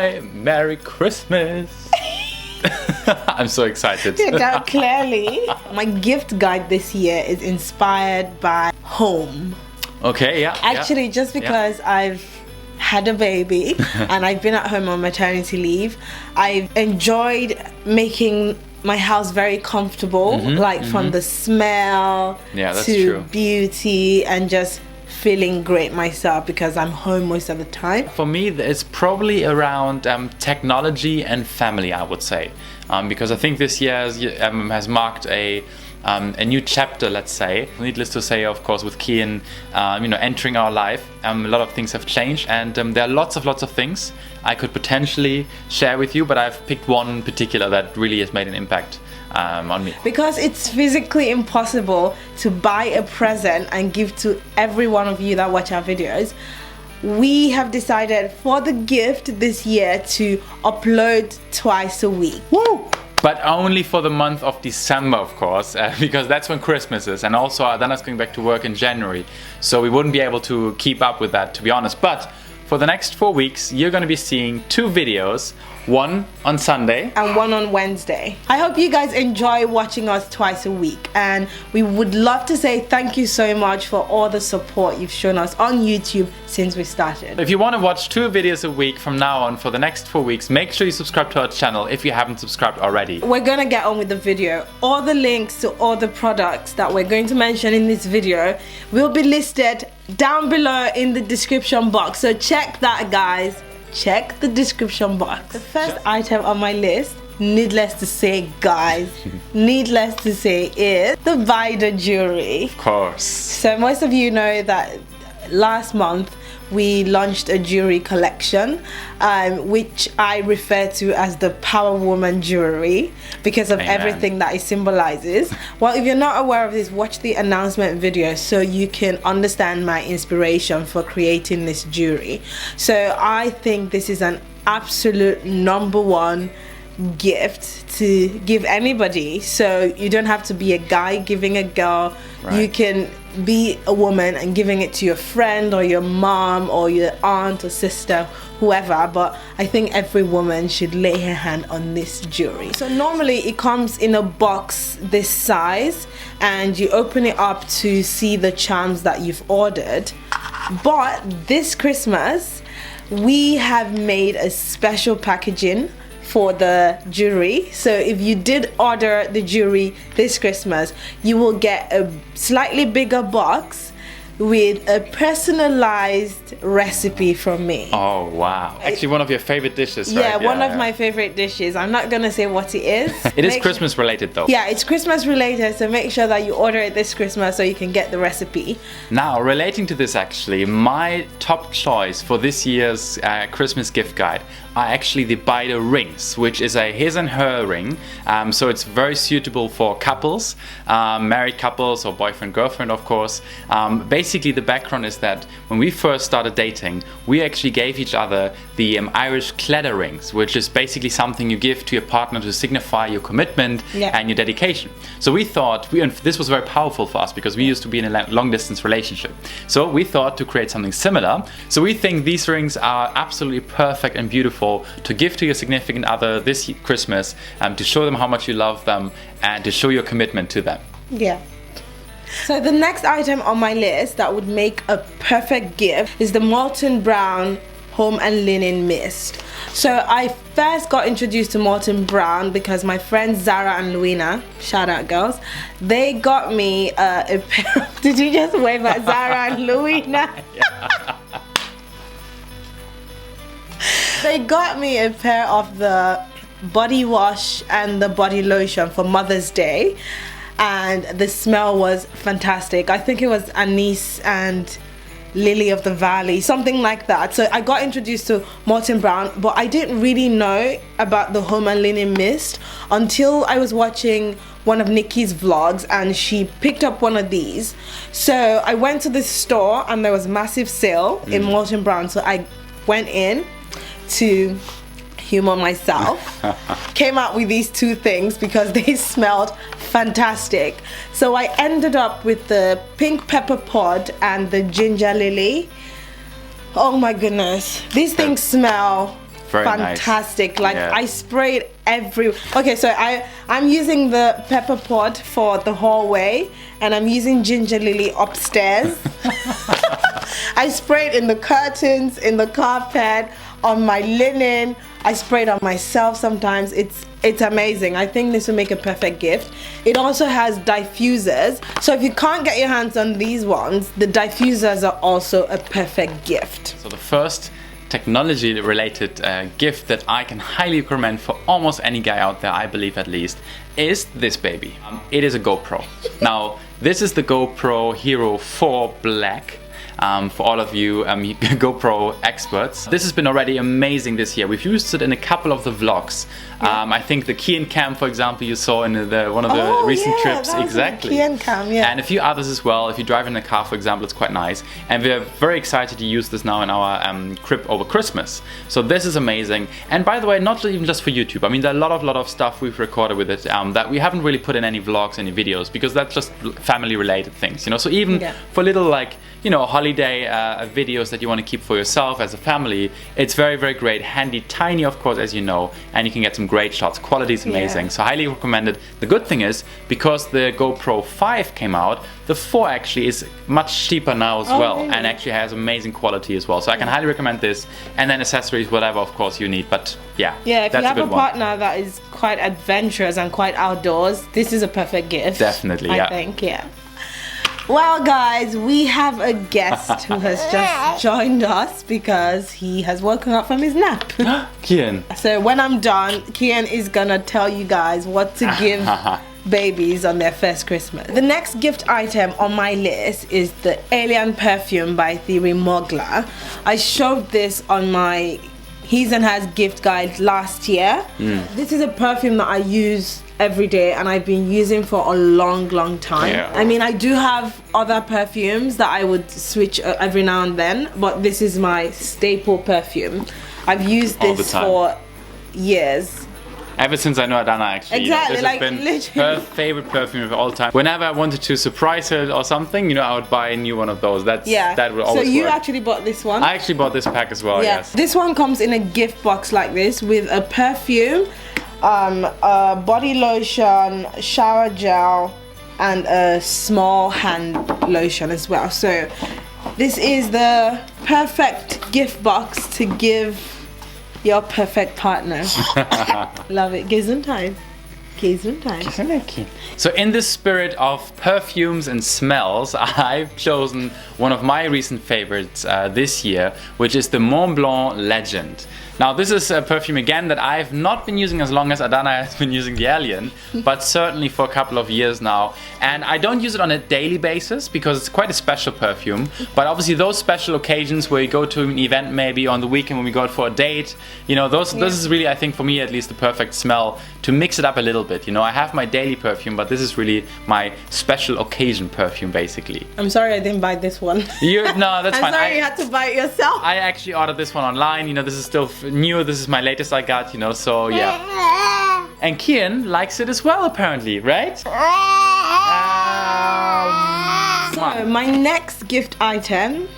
Hi, Merry Christmas. I'm so excited. Yeah, clearly, my gift guide this year is inspired by home. Okay, yeah. Actually, just because I've had a baby and I've been at home on maternity leave, I've enjoyed making my house very comfortable, from the smell to true. beauty and just feeling great myself because I'm home most of the time. For me, it's probably around technology and family, I would say, because I think this year has marked a new chapter, let's say. Needless to say, of course, with Kian, entering our life, a lot of things have changed, and there are lots of things I could potentially share with you, but I've picked one in particular that really has made an impact on me. Because it's physically impossible to buy a present and give to every one of you that watch our videos. We have decided for the gift this year to upload twice a week. Woo! But only for the month of December, of course, because that's when Christmas is. And also Adanna's going back to work in January. So we wouldn't be able to keep up with that, to be honest. But for the next 4 weeks, you're going to be seeing 2 videos. One on Sunday and one on Wednesday. I hope you guys enjoy watching us twice a week, and we would love to say thank you so much for all the support you've shown us on YouTube since we started. If you want to watch 2 videos a week from now on for the next 4 weeks, make sure you subscribe to our channel if you haven't subscribed already. We're gonna get on with the video. All the links to all the products that we're going to mention in this video will be listed down below in the description box, so check that, guys. Check the description box. The first item on my list, needless to say, guys, needless to say, is the Vidor jewelry. Of course. So most of you know that last month we launched a jewelry collection, which I refer to as the Power Woman jewelry because of everything that it symbolizes. Well, if you're not aware of this, watch the announcement video so you can understand my inspiration for creating this jewelry. So I think this is an absolute #1 gift to give anybody. So you don't have to be a guy giving a girl. You can be a woman and giving it to your friend or your mom or your aunt or sister, whoever, but I think every woman should lay her hand on this jewelry. So normally it comes in a box this size and you open it up to see the charms that you've ordered, but this Christmas we have made a special packaging for the jewelry. So if you did order the jewelry this Christmas, you will get a slightly bigger box with a personalized recipe from me. Oh wow. Actually one of your favorite dishes, right? Yeah, one of my favorite dishes. I'm not gonna say what it is. It is Christmas related though. Yeah, it's Christmas related, so make sure that you order it this Christmas so you can get the recipe. Now, relating to this actually, my top choice for this year's Christmas gift guide are actually the Vidor rings, which is a his and her ring. So it's very suitable for couples, married couples or boyfriend, girlfriend, of course. Basically, the background is that when we first started dating, we actually gave each other the Irish cledder rings, which is basically something you give to your partner to signify your commitment and your dedication. So we thought, and this was very powerful for us because we used to be in a long distance relationship. So we thought to create something similar. So we think these rings are absolutely perfect and beautiful to give to your significant other this Christmas, to show them how much you love them and to show your commitment to them. Yeah. So the next item on my list that would make a perfect gift is the Molten Brown Home and Linen Mist. So I first got introduced to Molten Brown because my friends Zara and Luina, shout out girls, they got me a pair of, did you just wave at Zara and Luina? They got me a pair of the body wash and the body lotion for Mother's Day, and the smell was fantastic. I think it was anise and lily of the valley, something like that. So I got introduced to Molten Brown, but I didn't really know about the Home and Linen Mist until I was watching one of Nikki's vlogs and she picked up one of these. So I went to this store and there was a massive sale in Molten Brown, so I went in to humor myself, came out with these 2 things because they smelled fantastic. So I ended up with the pink pepper pod and the ginger lily. Oh my goodness, these things smell Very fantastic. Nice. Like I sprayed okay, so I'm using the pepper pot for the hallway, and I'm using ginger lily upstairs. I sprayed in the curtains, in the carpet, on my linen. I sprayed on myself sometimes. It's amazing. I think this will make a perfect gift. It also has diffusers, so if you can't get your hands on these ones, the diffusers are also a perfect gift. So the first technology related gift that I can highly recommend for almost any guy out there, I believe at least, is this baby. It is a GoPro. Now this is the GoPro Hero 4 Black. For all of you GoPro experts. This has been already amazing this year. We've used it in a couple of the vlogs. I think the Kian Cam, for example, you saw in one of the recent trips. Exactly. Kian Cam, yeah. And a few others as well. If you drive in a car, for example, it's quite nice. And we're very excited to use this now in our crib over Christmas. So this is amazing. And by the way, not even just for YouTube. I mean, there are a lot of stuff we've recorded with it that we haven't really put in any vlogs, any videos, because that's just family-related things, you know. So even for little, like, you know, holiday videos that you want to keep for yourself as a family, it's very, very great. Handy, tiny, of course, as you know, and you can get some great shots. Quality is amazing, so highly recommended. The good thing is, because the GoPro 5 came out, the 4 actually is much cheaper now as well, really? And actually has amazing quality as well. So I can highly recommend this, and then accessories, whatever, of course, you need. But yeah, if you have a partner that is quite adventurous and quite outdoors, this is a perfect gift. Definitely, I think, Well, guys, we have a guest who has just joined us because he has woken up from his nap. Kian. So when I'm done, Kian is gonna tell you guys what to give babies on their first Christmas. The next gift item on my list is the Alien Perfume by Mugler. I showed this on my His and Hers gift guide last year. This is a perfume that I use every day and I've been using for a long time. I mean, I do have other perfumes that I would switch every now and then, but this is my staple perfume. I've used this for years. Ever since I know Adanna, actually. Exactly, You know, this has been her favorite perfume of all time. Whenever I wanted to surprise her or something, you know, I would buy a new one of those. That would always So you work. Actually bought this one? I actually bought this pack as well, yes. This one comes in a gift box like this with a perfume, a body lotion, shower gel, and a small hand lotion as well. So this is the perfect gift box to give your perfect partner. Love it. Gesundheit. So in the spirit of perfumes and smells, I've chosen one of my recent favorites this year, which is the Mont Blanc Legend. Now this is a perfume again that I've not been using as long as Adanna has been using the Alien, but certainly for a couple of years now. And I don't use it on a daily basis because it's quite a special perfume, but obviously those special occasions where you go to an event, maybe on the weekend when we go out for a date, you know, this is really, I think for me at least, the perfect smell to mix it up a little bit. You know, I have my daily perfume, but this is really my special occasion perfume basically. I'm sorry I didn't buy this one. No, that's fine. I'm sorry you had to buy it yourself. I actually ordered this one online, you know, this is still new, this is my latest I got, you know, so yeah. And Kian likes it as well apparently, right? So my next gift item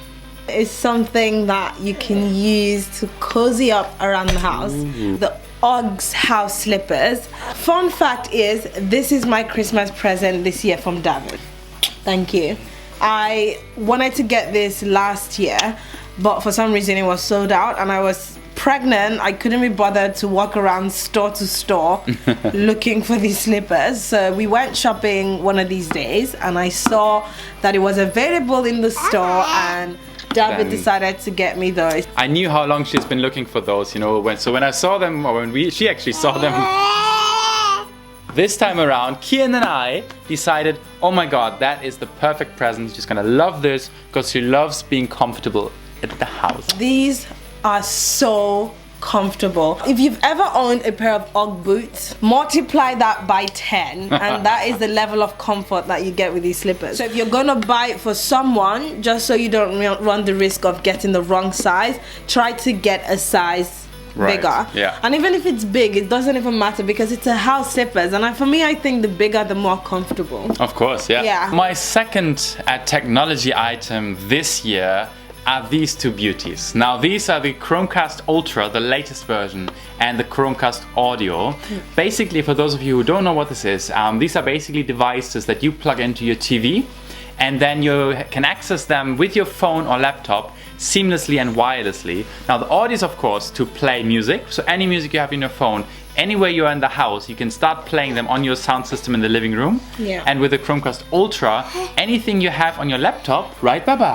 is something that you can use to cozy up around the house. The Uggs house slippers. Fun fact is, this is my Christmas present this year from David. Thank you. I wanted to get this last year, but for some reason it was sold out and I was pregnant. I couldn't be bothered to walk around store to store looking for these slippers. So we went shopping one of these days and I saw that it was available in the store and David decided to get me those. I knew how long she's been looking for those, you know, so when I saw them, or when she actually saw them this time around, Kian and I decided, oh my god, that is the perfect present. She's gonna love this because she loves being comfortable at the house. These are so comfortable. If you've ever owned a pair of Ugg boots, multiply that by 10 and that is the level of comfort that you get with these slippers. So if you're gonna buy it for someone, just so you don't run the risk of getting the wrong size, try to get a size bigger. Yeah. And even if it's big, it doesn't even matter because it's a house slippers, and for me I think the bigger the more comfortable. Of course, yeah. My second technology item this year, are these two beauties. Now these are the Chromecast Ultra, the latest version, and the Chromecast Audio. Basically, for those of you who don't know what this is, these are basically devices that you plug into your TV, and then you can access them with your phone or laptop seamlessly and wirelessly. Now the audio is of course to play music, so any music you have in your phone, anywhere you're in the house, you can start playing them on your sound system in the living room. Yeah. And with the Chromecast Ultra, anything you have on your laptop, right, Baba?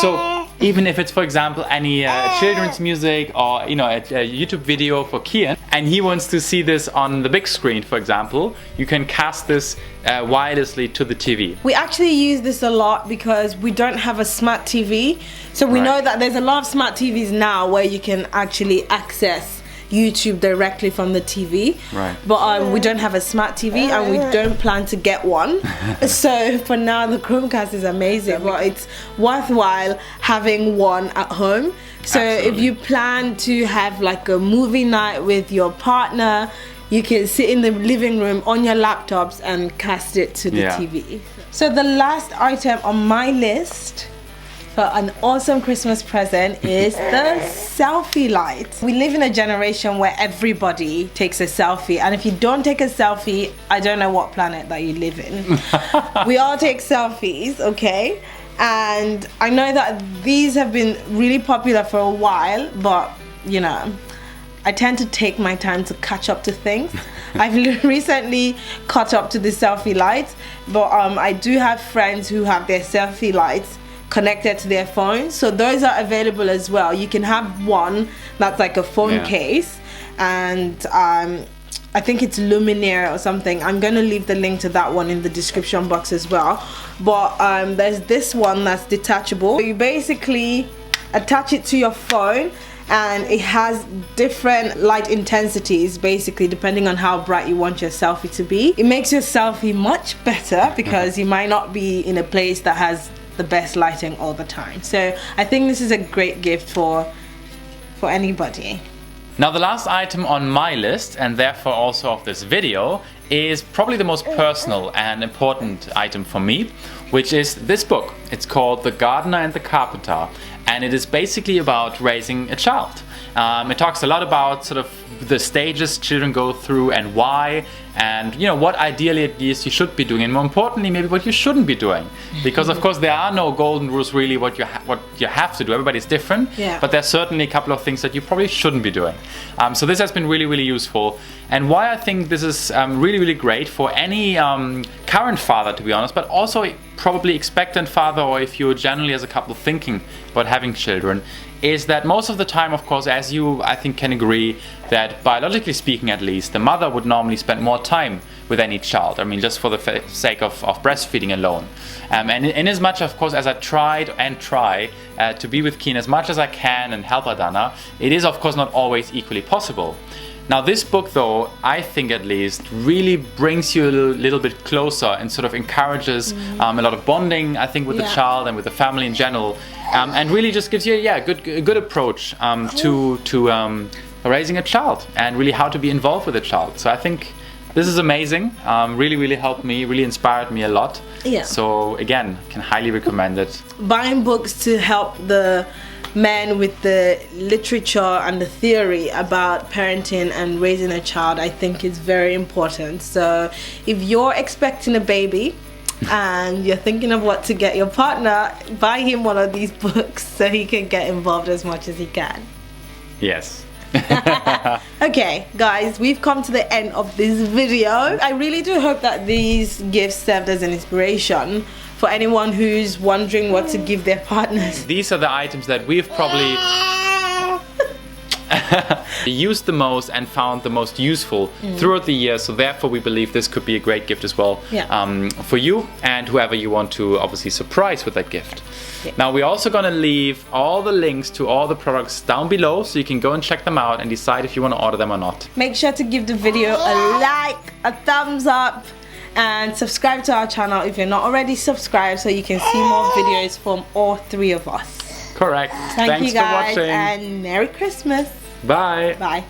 So even if it's, for example, any children's music or a YouTube video for Kian, and he wants to see this on the big screen, for example, you can cast this wirelessly to the TV. We actually use this a lot because we don't have a smart TV, so we know that there's a lot of smart TVs now where you can actually access YouTube directly from the TV. Right. But we don't have a smart TV and we don't plan to get one. So for now the Chromecast is amazing, but it's worthwhile having one at home. So Absolutely. if you plan to have like a movie night with your partner, you can sit in the living room on your laptops and cast it to the TV. So the last item on my list for an awesome Christmas present is the Selfie Light. We live in a generation where everybody takes a selfie, and if you don't take a selfie, I don't know what planet that you live in. We all take selfies, okay? And I know that these have been really popular for a while, but you know, I tend to take my time to catch up to things. I've recently caught up to the Selfie Light, but I do have friends who have their Selfie Lights connected to their phones, so those are available as well. You can have one that's like a phone case, and I think it's Luminaire or something. I'm gonna leave the link to that one in the description box as well. But there's this one that's detachable. You basically attach it to your phone, and it has different light intensities basically depending on how bright you want your selfie to be. It makes your selfie much better because you might not be in a place that has the best lighting all the time. So I think this is a great gift for anybody. Now the last item on my list, and therefore also of this video, is probably the most personal and important item for me, which is this book. It's called The Gardener and the Carpenter, and it is basically about raising a child. It talks a lot about sort of the stages children go through and why, and what ideally at least you should be doing, and more importantly maybe what you shouldn't be doing, because of course there are no golden rules really what you have to do. Everybody's different, but there's certainly a couple of things that you probably shouldn't be doing. So this has been really useful, and why I think this is really great for any current father, to be honest, but also probably expectant father, or if you're generally as a couple thinking about having children, is that most of the time, of course, as you I think can agree, that biologically speaking at least, the mother would normally spend more time with any child. I mean, just for the sake of breastfeeding alone. And in as much, of course, as I tried and try to be with Keen as much as I can and help Adanna, it is of course not always equally possible. Now this book though, I think at least, really brings you a little bit closer and sort of encourages a lot of bonding, I think, with the child and with the family in general, and really just gives you a good approach to raising a child and really how to be involved with a child. So I think this is amazing, really helped me, really inspired me a lot. So again, can highly recommend it. Buying books to help the men with the literature and the theory about parenting and raising a child, I think is very important. So if you're expecting a baby and you're thinking of what to get your partner, buy him one of these books so he can get involved as much as he can. Yes. Okay guys, we've come to the end of this video. I really do hope that these gifts served as an inspiration for anyone who's wondering what to give their partners. These are the items that we've probably used the most and found the most useful throughout the year, so therefore we believe this could be a great gift as well for you and whoever you want to obviously surprise with that gift. Now we're also going to leave all the links to all the products down below, so you can go and check them out and decide if you want to order them or not. Make sure to give the video a like, a thumbs up, and subscribe to our channel if you're not already subscribed, so you can see more videos from all three of us. Correct. Thanks you guys, for watching, and Merry Christmas. Bye. Bye.